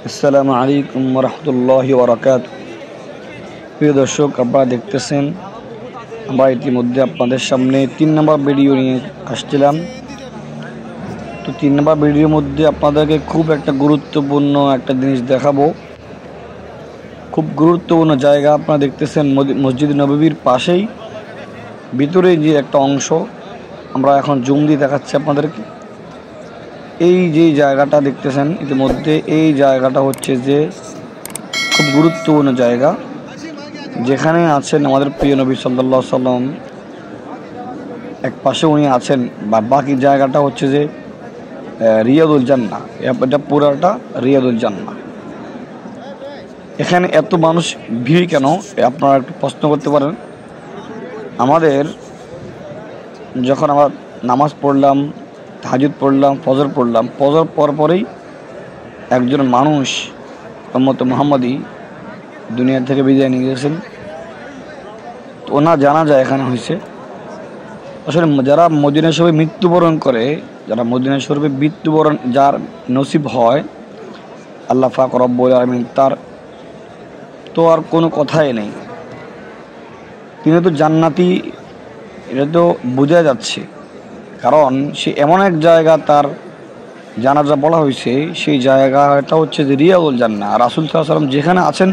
আসসালামু আলাইকুম ওয়া রাহমাতুল্লাহি ওয়া বারাকাতুহু। প্রিয় দর্শক, আপনারা দেখতেছেন আমরা ইতিমধ্যে আপনাদের সামনে 3 নম্বর ভিডিও নিয়ে আসছিলাম। তো 3 নম্বর ভিডিওর মধ্যে আপনাদেরকে খুব একটা গুরুত্বপূর্ণ একটা জিনিস দেখাবো। খুব গুরুত্বপূর্ণ জায়গা আপনারা দেখতেছেন, মসজিদ নববীর পাশেই ভিতরে যে একটা অংশ আমরা এখন জুম দিয়ে দেখাচ্ছি আপনাদেরকে। এই যে জায়গাটা দেখতেছেন ইতিমধ্যে, এই জায়গাটা হচ্ছে যে খুব গুরুত্বপূর্ণ জায়গা, যেখানে আছেন আমাদের প্রিয় নবী সাল্লাল্লাহু আলাইহি সাল্লাম। এক পাশে উনি আছেন, বা বাকি জায়গাটা হচ্ছে যে রিয়াদুল জান্নাহ। এটা পুরাটা রিয়াদুল জান্নাহ। এখানে এত মানুষ ভিড় কেন, আপনারা একটু প্রশ্ন করতে পারেন। আমাদের যখন আমরা নামাজ পড়লাম, তাহাজ্জুদ পড়লাম, ফজর পড়লাম, ফজর পরেই একজন মানুষ উম্মত মুহাম্মাদি দুনিয়া থেকে বিদায় নিয়ে গেছেন। তো ওনার জানাজা এখানে হয়েছে। আসলে যারা মদিনা শরীফে মৃত্যুবরণ করে, যারা মদিনা শরীফে মৃত্যুবরণ যার নসিব হয়, আল্লাহ পাক রব্বুল আলামিন তার তো আর কোনো কথাই নেই, তিনি তো জান্নাতি, এটা তো বোঝা যাচ্ছে। কারণ সে এমন এক জায়গা, তার জানাজা বলা হয়েছে, সেই জায়গাটা হচ্ছে যে রিয়াদুল জান্নাহ। রাসূল সাল্লাল্লাহু আলাইহি ওয়াসাল্লাম যেখানে আছেন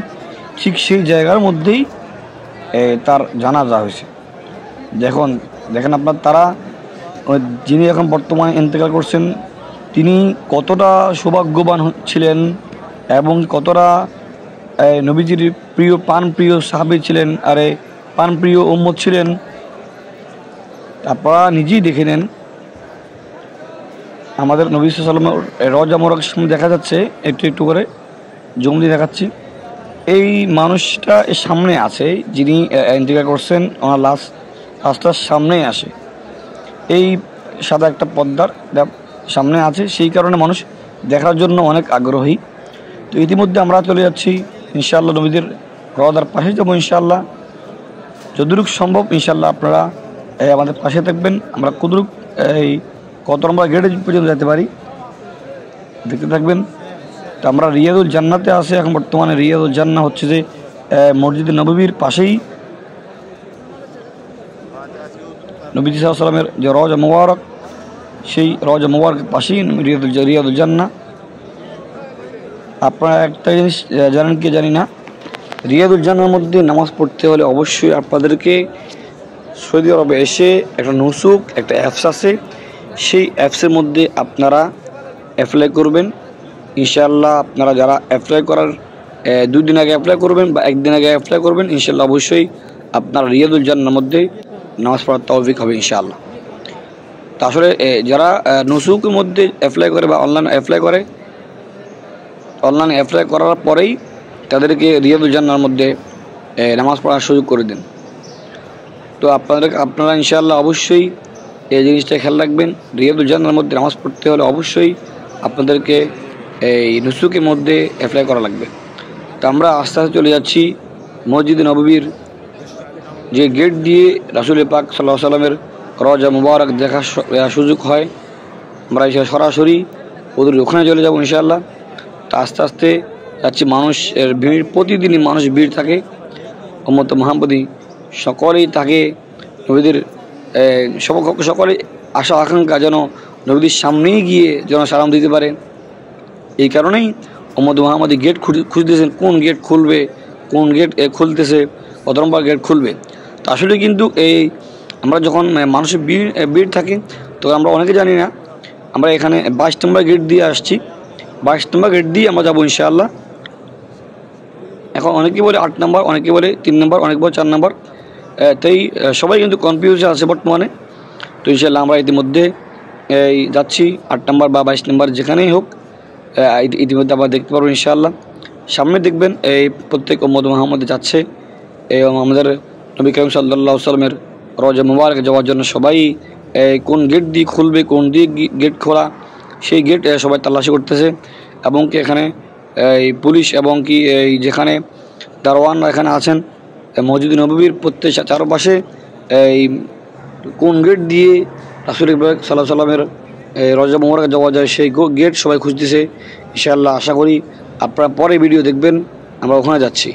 ঠিক সেই জায়গার মধ্যেই তার জানাজা হয়েছে। দেখেন আপনার, তারা যিনি এখন বর্তমানে ইন্তেকাল করছেন, তিনি কতটা সৌভাগ্যবান ছিলেন এবং কতটা নবীজির প্রাণপ্রিয় সাহাবী ছিলেন, প্রাণপ্রিয় উম্মত ছিলেন। আপনারা নিজেই দেখে নেন। আমাদের নবী সাল্লাল্লাহু আলাইহি ওয়াসাল্লামের রওজা মোবারক সামনে দেখা যাচ্ছে, একটু একটু করে জুম দিয়ে দেখাচ্ছি। এই মানুষটা এর সামনে আছে, যিনি ইন্তেকাল করছেন, ওনার লাশটার সামনেই আসে। এই সাদা একটা পর্দার সামনে আছে, সেই কারণে মানুষ দেখার জন্য অনেক আগ্রহী। তো ইতিমধ্যে আমরা চলে যাচ্ছি ইনশাআল্লাহ, নবীদের রওজার পাশে যাবো ইনশাআল্লাহ। যতটুকু সম্ভব ইনশাআল্লাহ আপনারা আমাদের পাশে থাকবেন। আমরা কত নম্বর গেটে পর্যন্ত যেতে পারি দেখতে থাকবেন। তো আমরা রিয়াদুল জান্নাতে আছে এখন বর্তমানে। রিয়াদুল জান্নাহ হচ্ছে যে মসজিদ নববীর পাশেই নবী সাল্লাল্লাহু আলাইহি ওয়াসাল্লামের যে রওজা মুবারক, সেই রওজা মুবারকের পাশেই রিয়াদুল জান্নাহ। আপনারা একটা জিনিস জানেন কি জানি না, রিয়াদুল জান্নাহর মধ্যে নামাজ পড়তে হলে অবশ্যই আপনাদেরকে সৌদি আরবে এসে একটা নুসুক, একটা অ্যাপস আছে, সেই অ্যাপসের মধ্যে আপনারা অ্যাপ্লাই করবেন ইনশাআল্লাহ। আপনারা যারা অ্যাপ্লাই করার 2 দিন আগে অ্যাপ্লাই করবেন বা 1 দিন আগে অ্যাপ্লাই করবেন, ইনশাআল্লাহ অবশ্যই আপনারা রিয়াদুল জান্নাহর মধ্যে নামাজ পড়ার তৌফিক হবে ইনশাআল্লাহ। তা আসলে যারা নুসুকের মধ্যে অ্যাপ্লাই করে বা অনলাইনে অ্যাপ্লাই করার পরেই তাদেরকে রিয়াদুল জান্নাহর মধ্যে নামাজ পড়ার সুযোগ করে দেন। তো আপনারা ইনশাআল্লাহ অবশ্যই এই জিনিসটা খেয়াল রাখবেন। রিয়াদুল জান্নাহর মধ্যে নামাজ পড়তে হলে অবশ্যই আপনাদেরকে এই নুসুকের মধ্যে অ্যাপ্লাই করা লাগবে। তো আমরা আস্তে আস্তে চলে যাচ্ছি মসজিদ নববীর যে গেট দিয়ে রাসূল পাক সাল্লাল্লাহু আলাইহি ওয়াসাল্লামের রওজা মুবারক দেখার সুযোগ হয়। আমরা সরাসরি ওদের ওখানে চলে যাব ইনশাআল্লাহ। তো আস্তে আস্তে যাচ্ছি। মানুষের ভিড়, প্রতিদিনই মানুষ ভিড় থাকে। উম্মত মুহাম্মাদি সকলেই থাকে নবীদের সকলে আশা আকাঙ্ক্ষা যেন নবীদের সামনেই গিয়ে যেন সালাম দিতে পারে। এই কারণেই উম্মত মুহাম্মাদি গেট খুঁজতেছেন, কোন গেট খুলবে, কোন গেট খুলতেছে, কত নম্বর গেট খুলবে। তো আসলে কিন্তু আমরা যখন মানুষের ভিড় থাকে, তো আমরা অনেকে জানি না। আমরা এখানে 22 নম্বর গেট দিয়ে আসছি, 22 নম্বর গেট দিয়ে আমরা যাবো ইনশাআল্লাহ। এখন অনেকে বলে 8 নম্বর, অনেকে বলে 3 নম্বর, অনেকে বলে 4 নম্বর। তাই সবাই কিন্তু কনফিউজে আছে বর্তমানে। তো ইনশাআল্লাহ আমরা ইতিমধ্যে যাচ্ছি 8 নম্বর বা 22 নম্বর, যেখানেই হোক ইতিমধ্যে আবার দেখতে পারবো ইনশাআল্লাহ। সামনে দেখবেন প্রত্যেক উম্মত মুহাম্মদ যাচ্ছে এবং আমাদের নবী করিম সাল্লাল্লাহু আলাইহি ওয়াসাল্লামের রওজা মুবারক যাওয়ার জন্য সবাই কোন গেট দিয়ে খুলবে, কোন দিয়ে গেট খোলা, সেই গেট সবাই তালাশি করতেছে। এবং কি এখানে পুলিশ এবং কি যেখানে দারোয়ানরা এখানে আছেন মসজিদ নববীর প্রত্যেক চারপাশে কোন গেট দিয়ে রাসূল সাল্লাল্লাহু আলাইহি ওয়াসাল্লামের রওজা মুবারক যাওয়া যায়, সেই গেট সবাই খুঁজতেছে। ইনশাআল্লাহ আশা করি আপনারা পরে ভিডিও দেখবেন, আমরা ওখানে যাচ্ছি।